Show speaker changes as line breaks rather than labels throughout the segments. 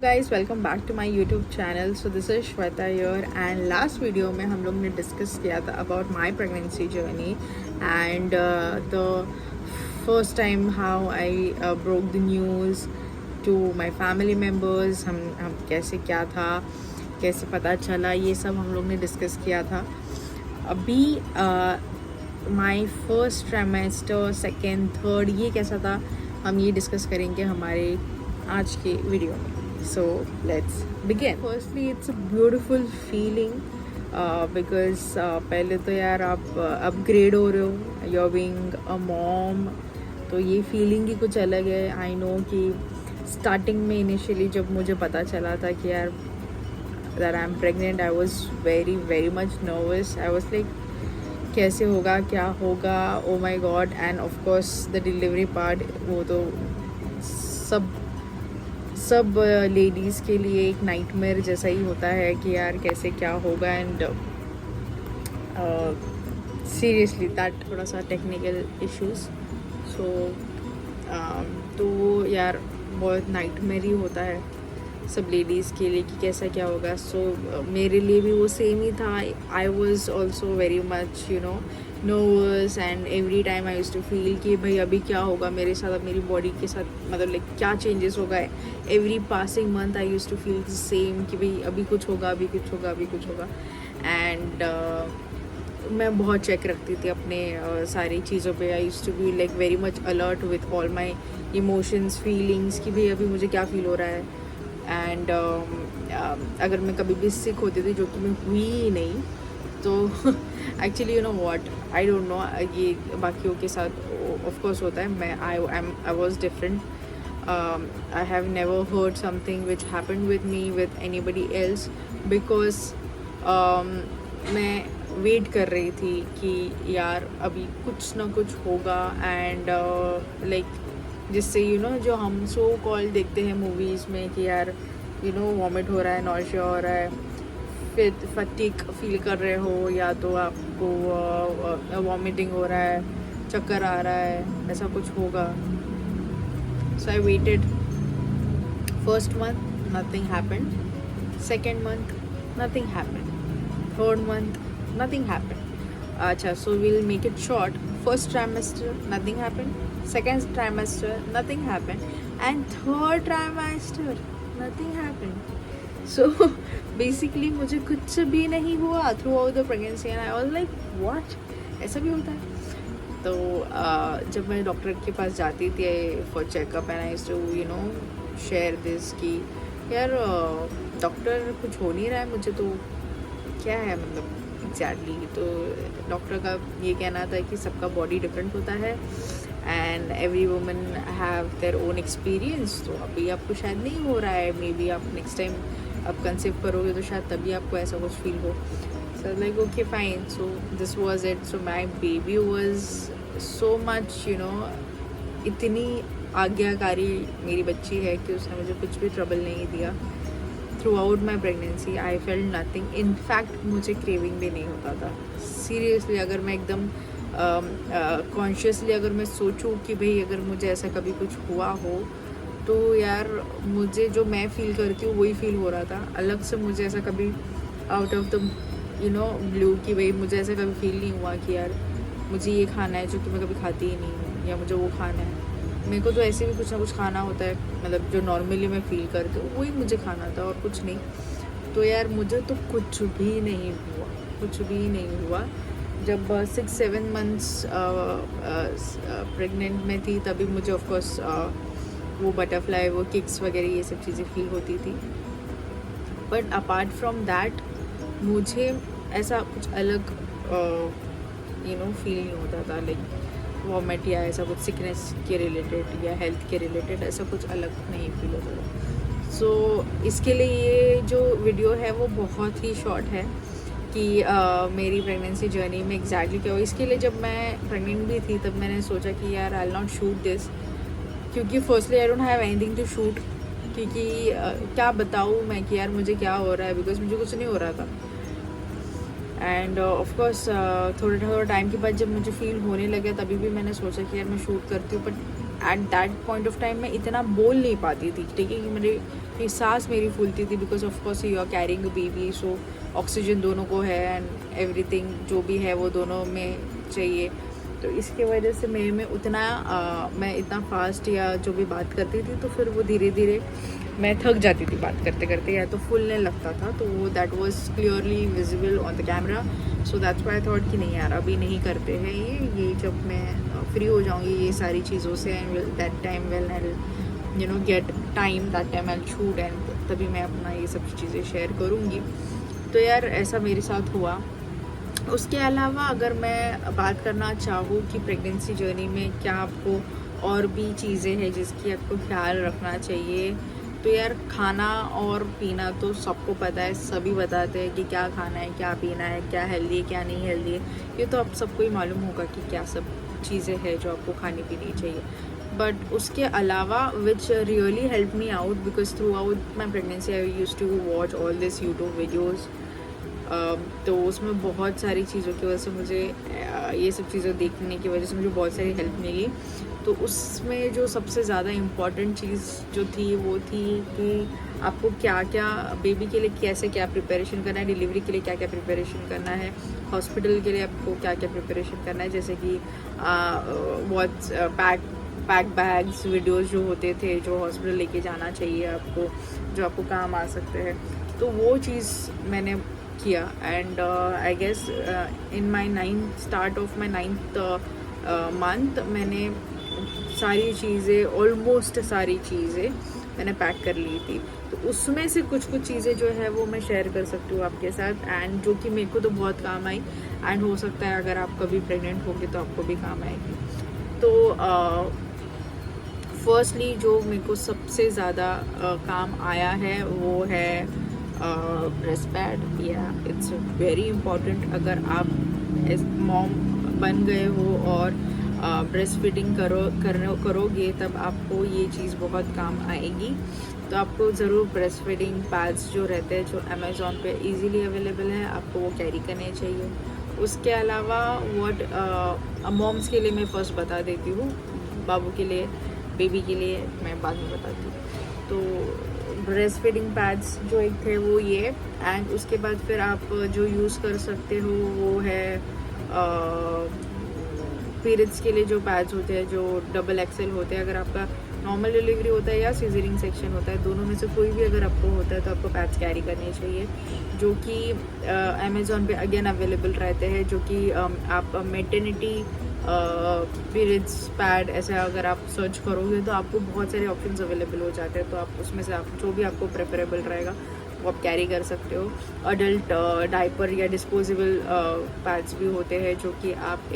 Guys welcome back to my YouTube channel. So this is Shweta here and last video में हम लोग ने discuss किया था about my pregnancy journey and the first time how I broke the news to my family members. हम कैसे क्या था, कैसे पता चला, ये सब हम लोग ने डिस्कस किया था। अभी my first trimester, second, third, ये कैसा था, हम ये डिस्कस करेंगे हमारे आज के वीडियो में। So let's begin. Firstly, it's a beautiful feeling because पहले तो यार आप अपग्रेड हो रहे हो, you're being a mom, तो ये फीलिंग ही कुछ अलग है। आई नो कि स्टार्टिंग में इनिशियली जब मुझे पता चला था कि यार that I'm pregnant, I was very much nervous. I was like कैसे होगा, क्या होगा, oh my god. And of course the delivery part, वो तो सब लेडीज़ के लिए एक नाइटमेयर जैसा ही होता है कि यार कैसे क्या होगा। एंड सीरियसली दैट थोड़ा सा टेक्निकल इश्यूज, सो तो यार बहुत नाइटमेयर ही होता है सब लेडीज़ के लिए कि कैसा क्या होगा। सो मेरे लिए भी वो सेम ही था। I was also very much nervous and every time I used to feel कि भाई अभी क्या होगा मेरे साथ, अब मेरी बॉडी के साथ, मतलब लाइक क्या चेंजेस होगा। Every passing month I used to feel the same कि भाई अभी कुछ होगा, अभी कुछ होगा, अभी कुछ होगा। एंड मैं बहुत चेक रखती थी अपने सारी चीज़ों पे। I used to be like very much alert with all my emotions, feelings कि भाई अभी मुझे क्या फील हो रहा है। एंड अगर मैं कभी भी सिक होती थी, जो कि मैं हुई ही नहीं, तो actually you know what, I don't know, ये बाकियों के साथ ऑफ कोर्स होता है। मैं I was different. I have never heard something which happened with me with anybody else, because मैं वेट कर रही थी कि यार अभी कुछ ना कुछ होगा। एंड लाइक जिससे जो हम सो कॉल देखते हैं मूवीज़ में कि यार वॉमिट हो रहा है, नॉशिया हो रहा है, फिर फटीग फील कर रहे हो, या तो आपको वॉमिटिंग हो रहा है, चक्कर आ रहा है, ऐसा कुछ होगा। So I waited. First month nothing happened, second month nothing happened, third month nothing happened. अच्छा, so we'll make it short. First trimester nothing happened, second trimester nothing happened, and third trimester nothing happened. So basically मुझे कुछ भी नहीं हुआ throughout the pregnancy and I was like what, ऐसा भी होता है। तो जब मैं डॉक्टर के पास जाती थी for checkup and I used to share this कि यार डॉक्टर कुछ हो नहीं रहा है मुझे, तो क्या है मतलब एग्जैक्टली। तो डॉक्टर का ये कहना था कि सबका बॉडी डिफरेंट होता है and every woman have their own experience. तो अभी आपको शायद नहीं हो रहा है, मे बी आप नेक्स्ट टाइम आप कंसीव करोगे तो शायद तभी आपको ऐसा कुछ फील हो। So like okay fine, so this was it. So my baby was so much इतनी आज्ञाकारी मेरी बच्ची है कि उसने मुझे कुछ भी ट्रबल नहीं दिया through out my pregnancy. I felt nothing, in fact मुझे क्रेविंग भी नहीं होता था। सीरियसली अगर मैं एकदम कॉन्शियसली अगर मैं सोचूं कि भाई अगर मुझे ऐसा कभी कुछ हुआ हो, तो यार मुझे जो मैं फ़ील करती हूँ वही फील हो रहा था। अलग से मुझे ऐसा कभी आउट ऑफ द ब्लू कि भाई मुझे ऐसा कभी फील नहीं हुआ कि यार मुझे ये खाना है जो कि मैं कभी खाती ही नहीं हूँ, या मुझे वो खाना है। मेरे को तो ऐसे भी कुछ ना कुछ खाना होता है, मतलब जो नॉर्मली मैं फ़ील करती हूँ वही मुझे खाना था और कुछ नहीं। तो यार मुझे तो कुछ भी नहीं हुआ, कुछ भी नहीं हुआ। जब 6-7 मंथ्स प्रेग्नेंट में थी तभी मुझे ऑफकोर्स वो बटरफ्लाई, वो किक्स वगैरह ये सब चीज़ें फील होती थी। बट अपार्ट फ्रॉम दैट मुझे ऐसा कुछ अलग फील नहीं होता था, लाइक वॉमिट या ऐसा कुछ सिकनेस के रिलेटेड या हेल्थ के रिलेटेड ऐसा कुछ अलग नहीं फील होता था। सो इसके लिए ये जो वीडियो है वो बहुत ही शॉर्ट है कि मेरी प्रेगनेंसी जर्नी में एग्जैक्टली क्या हुआ। इसके लिए जब मैं प्रेग्नेंट भी थी तब मैंने सोचा कि यार I will not shoot this, क्योंकि firstly I don't have anything to shoot, क्योंकि क्या बताऊँ मैं कि यार मुझे क्या हो रहा है, बिकॉज मुझे कुछ नहीं हो रहा था। एंड ऑफकोर्स थोड़ा टाइम के बाद जब मुझे फील होने लगा तभी भी मैंने सोचा कि यार मैं शूट करती हूँ। But at that point of time मैं इतना बोल नहीं पाती थी, ठीक है, कि मेरे कि सांस मेरी फूलती थी, because of course you are carrying a baby, so oxygen दोनों को है एंड एवरीथिंग जो भी है वो दोनों में चाहिए। तो इसके वजह से मेरे में उतना मैं इतना फास्ट या जो भी बात करती थी तो फिर वो धीरे धीरे मैं थक जाती थी बात करते करते, या तो फूलने लगता था। तो वो that was clearly visible on the camera, so that's why I thought कि नहीं यार अभी नहीं करते हैं ये जब मैं फ्री हो जाऊँगी ये सारी चीज़ों से, and that time well I you know get time, that time I shoot, and तभी मैं अपना ये सब चीज़ें शेयर करूँगी। तो यार ऐसा मेरे साथ हुआ। उसके अलावा अगर मैं बात करना चाहूँ कि प्रेगनेंसी जर्नी में क्या आपको और भी चीज़ें हैं जिसकी आपको ख्याल रखना चाहिए, तो यार खाना और पीना तो सबको पता है, सभी बताते हैं कि क्या खाना है, क्या पीना है, क्या हेल्दी है, क्या नहीं हेल्दी है, ये तो आप सबको ही मालूम होगा कि क्या सब चीज़ें हैं जो आपको खानी पीनी चाहिए। बट उसके अलावा which really help me out, because throughout my pregnancy I use to watch all this YouTube videos. तो उसमें बहुत सारी चीज़ों की वजह से मुझे ये सब चीज़ें देखने की वजह से मुझे बहुत सारी हेल्प मिली। तो उसमें जो सबसे ज़्यादा इम्पॉर्टेंट चीज़ जो थी वो थी कि आपको क्या क्या बेबी के लिए कैसे क्या प्रिपरेशन करना है, डिलीवरी के लिए क्या क्या प्रिपरेशन करना है, हॉस्पिटल के लिए आपको क्या क्या प्रिपरेशन करना है, जैसे कि बहुत पैक बैग्स वीडियोस जो होते थे जो हॉस्पिटल लेके जाना चाहिए आपको, जो आपको काम आ सकते हैं। तो वो चीज़ मैंने किया, and I guess in my start of my 9th month मैंने सारी चीज़ें, ऑलमोस्ट सारी चीज़ें मैंने पैक कर ली थी। तो उसमें से कुछ कुछ चीज़ें जो है वो मैं शेयर कर सकती हूँ आपके साथ, एंड जो कि मेरे को तो बहुत काम आई, एंड हो सकता है अगर आप कभी प्रेग्नेंट होगे तो आपको भी काम आएगी। तो फर्स्टली जो मेरे को सबसे ज़्यादा काम आया है वो है ब्रेस्ट पैड। या इट्स वेरी इम्पॉर्टेंट, अगर आप मॉम बन गए हो और ब्रेस्ट फीडिंग करोगे तब आपको ये चीज़ बहुत काम आएगी। तो आपको ज़रूर ब्रेस्ट फीडिंग पैड्स जो रहते हैं जो अमेज़ॉन पे इजीली अवेलेबल है, आपको वो कैरी करने चाहिए। उसके अलावा मॉम्स के लिए मैं फ़र्स्ट बता देती हूँ, बाबू के लिए, बेबी के लिए मैं बाद में बताती हूँ। तो ब्रेस्ट फीडिंग पैड्स जो एक थे वो ये, एंड उसके बाद फिर आप जो यूज़ कर सकते हो वो है पीरियड्स के लिए जो पैड्स होते हैं जो XXL होते हैं। अगर आपका नॉर्मल डिलीवरी होता है या सीजरिंग सेक्शन होता है, दोनों में से कोई भी अगर आपको होता है तो आपको पैड्स कैरी करने चाहिए, जो कि अमेज़ॉन पे अगेन अवेलेबल रहते हैं, जो कि आप मेटर्निटी पीरियड्स पैड ऐसे अगर आप सर्च करोगे तो आपको बहुत सारे ऑप्शंस अवेलेबल हो जाते हैं। तो आप उसमें से आप जो भी आपको प्रेफरेबल रहेगा वो आप कैरी कर सकते हो। अडल्ट डायपर या डिस्पोजेबल पैड्स भी होते हैं, जो कि आप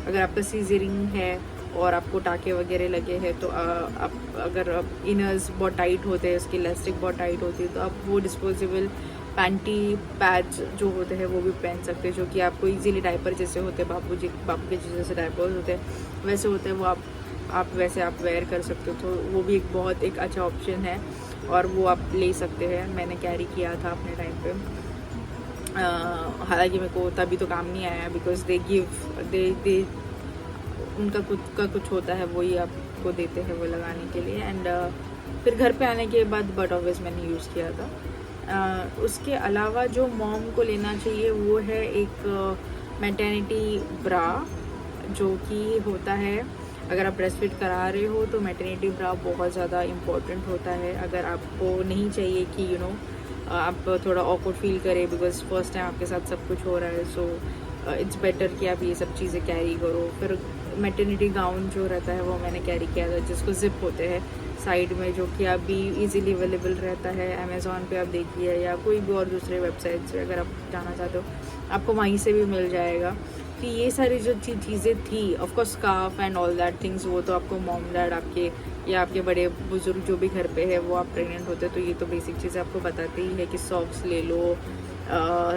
अगर आपका सीजरिंग है और आपको टाँके वगैरह लगे हैं तो आप अगर इनर्स बहुत टाइट होते हैं, उसकी इलास्टिक बहुत टाइट होती है, तो आप वो डिस्पोजेबल पैंटी पैड्स जो होते हैं वो भी पहन सकते हैं, जो कि आपको इजीली डायपर जैसे होते हैं, बापू के जैसे डायपर्स होते हैं वैसे होते हैं, वो आप वैसे आप वेयर कर सकते हो। तो वो भी एक अच्छा ऑप्शन है और वो आप ले सकते हैं। मैंने कैरी किया था अपने टाइम पे, हालांकि मेरे को तभी तो काम नहीं आया, बिकॉज दे उनका खुद का कुछ होता है, वही आपको देते हैं वो लगाने के लिए। एंड फिर घर पे आने के बाद बट ऑब्वियस मैंने यूज़ किया था। उसके अलावा जो मॉम को लेना चाहिए वो है एक मैटर्निटी ब्रा, जो कि होता है अगर आप ब्रेस्ट फीड करा रहे हो तो मैटर्निटी ब्रा बहुत ज़्यादा इम्पोर्टेंट होता है। अगर आपको नहीं चाहिए कि आप थोड़ा ऑकवर्ड फील करें बिकॉज फर्स्ट टाइम आपके साथ सब कुछ हो रहा है, सो इट्स बेटर कि आप ये सब चीज़ें कैरी करो। फिर मैटर्निटी गाउन जो रहता है वो मैंने कैरी किया था, जिसको जिप होते हैं साइड में, जो कि अभी इजीली अवेलेबल रहता है अमेज़ॉन पे, आप देखिए, या कोई भी और दूसरे वेबसाइट से अगर आप जाना चाहते हो आपको वहीं से भी मिल जाएगा। कि ये सारी जो चीज़ें थी, of course scarf and all that things, वो तो आपको मॉम डैड आपके या आपके बड़े बुजुर्ग जो भी घर पे है वो आप प्रेग्नेंट होते हैं तो ये तो बेसिक चीज़ें आपको बताते ही है कि सॉक्स ले लो,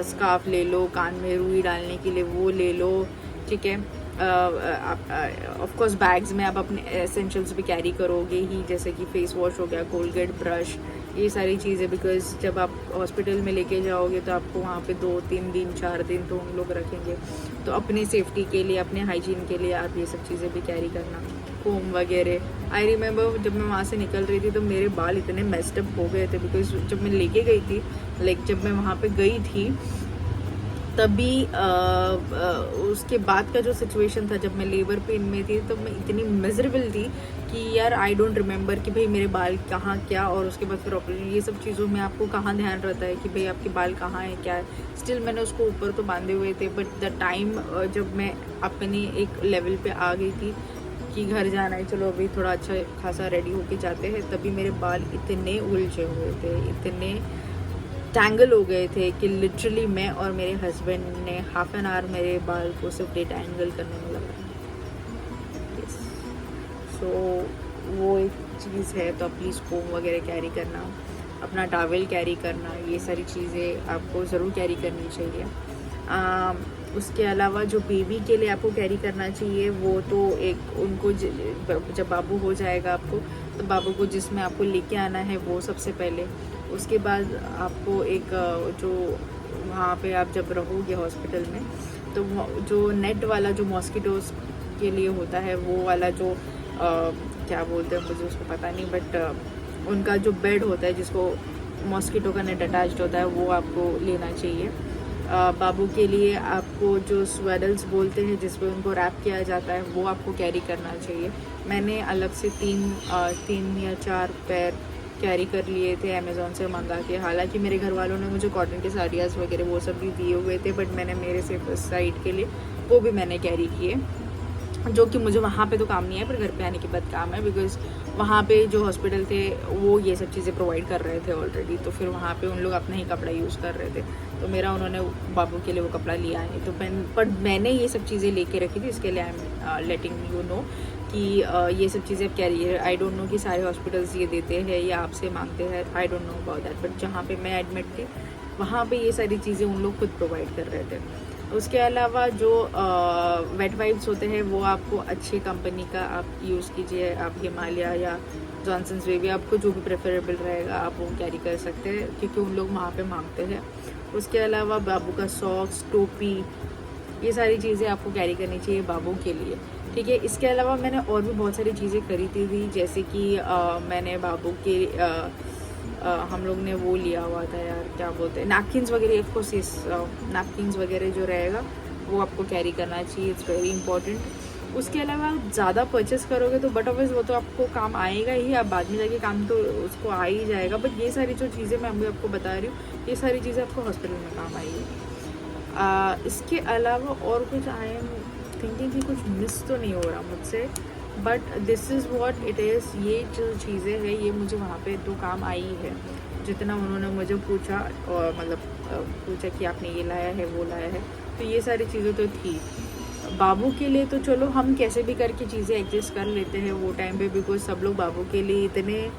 स्कार्फ ले लो, कान में रुई डालने के लिए वो ले लो, ठीक है। ऑफकोर्स बैग्स में आप अपने एसेंशियल्स भी कैरी करोगे ही, जैसे कि फेस वॉश हो गया, कोलगेट, ब्रश, ये सारी चीज़ें, बिकॉज जब आप हॉस्पिटल में लेके जाओगे तो आपको वहाँ पे 2-3 दिन 4 दिन तो हम लोग रखेंगे, तो अपनी सेफ्टी के लिए, अपने हाइजीन के लिए आप ये सब चीज़ें भी कैरी करना। कोम वगैरह। आई रिमेंबर जब मैं वहाँ से निकल रही थी तो मेरे बाल इतने मेस्ड अप हो गए थे, बिकॉज जब मैं लेके गई थी, लाइक जब मैं वहाँ पे गई थी तभी उसके बाद का जो सिचुएशन था जब मैं लेबर पेन में थी, तो मैं इतनी मिजरेबल थी कि यार आई डोंट रिमेंबर कि भाई मेरे बाल कहाँ क्या, और उसके बाद फिर ऑपरेशन, ये सब चीज़ों में आपको कहाँ ध्यान रहता है कि भाई आपके बाल कहाँ है क्या है। स्टिल मैंने उसको ऊपर तो बांधे हुए थे, बट द टाइम जब मैं अपनी एक लेवल पे आ गई थी कि घर जाना है, चलो अभी थोड़ा अच्छा खासा रेडी होके जाते हैं, तभी मेरे बाल इतने उलझे हुए थे, इतने टैंगल हो गए थे कि लिटरली मैं और मेरे हस्बैंड ने हाफ एन आवर मेरे बाल को सिर्फ डिटैंगल करने में लगा। यस, सो वो एक चीज़ है। तो प्लीज़ कोम वगैरह कैरी करना, अपना टॉवेल कैरी करना, ये सारी चीज़ें आपको ज़रूर कैरी करनी चाहिए। उसके अलावा जो बेबी के लिए आपको कैरी करना चाहिए वो तो एक उनको जब बाबू हो जाएगा आपको, तो बाबू को जिसमें आपको लेके आना है वो सबसे पहले। उसके बाद आपको एक जो वहाँ पे आप जब रहोगे हॉस्पिटल में, तो जो नेट वाला जो मॉस्किटोज के लिए होता है वो वाला जो क्या बोलते हैं मुझे उसको पता नहीं, बट उनका जो बेड होता है जिसको मॉस्किटो का नेट अटैच्ड होता है वो आपको लेना चाहिए। बाबू के लिए आपको जो स्वेडल्स बोलते हैं जिस पे उनको रैप किया जाता है वो आपको कैरी करना चाहिए। मैंने अलग से 3 या 4 पैर कैरी कर लिए थे अमेज़ॉन से मंगा के। हालांकि मेरे घर वालों ने मुझे कॉटन के साड़ियाँ वगैरह वो सब भी दिए हुए थे, बट मैंने मेरे सेफ साइड के लिए वो भी मैंने कैरी किए, जो कि मुझे वहाँ पे तो काम नहीं है पर घर पे आने के बाद काम है, बिकॉज़ वहाँ पे जो हॉस्पिटल थे वो ये सब चीज़ें प्रोवाइड कर रहे थे ऑलरेडी, तो फिर वहाँ पे उन लोग अपना ही कपड़ा यूज़ कर रहे थे, तो मेरा उन्होंने बाबू के लिए वो कपड़ा लिया है। तो मैंने ये सब चीज़ें लेके रखी थी, इसके लिए I am letting you know कि ये सब चीज़ें कैरी। आई डोंट नो कि सारे हॉस्पिटल्स ये देते हैं या आपसे मांगते हैं, I don't know about that, but जहाँ पे मैं एडमिट थी वहाँ पे ये सारी चीज़ें उन लोग खुद प्रोवाइड कर रहे थे। उसके अलावा जो वेट वाइप्स होते हैं वो आपको अच्छी कंपनी का आप यूज़ कीजिए, आप हिमालय या जॉनसन्स बेबी, आपको जो भी प्रेफरेबल रहेगा आप वो कैरी कर सकते हैं, क्योंकि उन लोग वहाँ पे मांगते हैं। उसके अलावा बाबू का सॉक्स, टोपी, ये सारी चीज़ें आपको कैरी करनी चाहिए बाबू के लिए, ठीक है। इसके अलावा मैंने और भी बहुत सारी चीज़ें खरीदी थी, जैसे कि मैंने बाबू के हम लोग ने वो लिया हुआ था यार, क्या बोलते हैं, नैपकिन्स वगैरह। ऑफकोर्स इस नैपकिन्स वगैरह जो रहेगा वो आपको कैरी करना चाहिए, इट्स वेरी इंपॉर्टेंट। उसके अलावा ज़्यादा परचेस करोगे तो बट ऑफिस वो तो आपको काम आएगा ही, आप बाद में जाके काम तो उसको आ ही जाएगा, बट ये सारी जो चीज़ें मैं अभी आपको बता रही हूँ ये सारी चीज़ें आपको हॉस्पिटल में काम आएगी। इसके अलावा और कुछ आई एम थिंकिंग कि कुछ मिस तो नहीं हो रहा मुझसे, but this is what it is. ये जो चीज़ें हैं ये मुझे वहाँ पे तो काम आई है, जितना उन्होंने मुझे पूछा, और मतलब पूछा कि आपने ये लाया है वो लाया है, तो ये सारी चीज़ें तो थी। बाबू के लिए तो चलो हम कैसे भी करके चीज़ें एडजस्ट कर लेते हैं वो टाइम पे, बिकॉज सब लोग बाबू के लिए इतने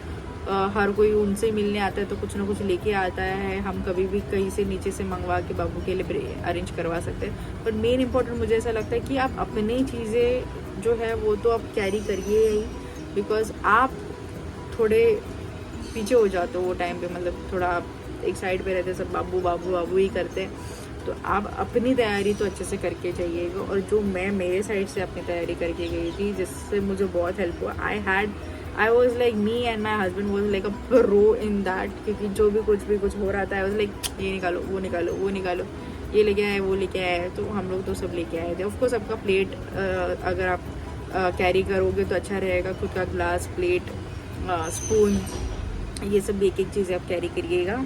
हर कोई उनसे मिलने आता है तो कुछ ना कुछ लेके आता है, हम कभी भी कहीं से नीचे से मंगवा के बाबू के लिए अरेंज करवा सकते हैं। पर मेन इंपॉर्टेंट मुझे ऐसा लगता है कि आप अपनी चीज़ें जो है वो तो आप कैरी करिए ही, बिकॉज आप थोड़े पीछे हो जाते हो वो टाइम पे, मतलब थोड़ा आप एक साइड पे रहते, सब बाबू बाबू बाबू ही करते हैं, तो आप अपनी तैयारी तो अच्छे से करके जाइएगा। और जो मैं मेरे साइड से अपनी तैयारी करके गई थी जिससे मुझे बहुत हेल्प हुआ, I was like me and my husband was like a pro in that, क्योंकि जो भी कुछ हो रहा था आई वॉज लाइक ये निकालो वो निकालो वो निकालो, ये लेके आए वो लेके आए, तो हम लोग तो सब लेके आए थे। ऑफकोर्स आपका प्लेट अगर आप कैरी करोगे तो अच्छा रहेगा, खुद का ग्लास, प्लेट, स्पून, ये सब एक एक चीज़ें आप कैरी करिएगा।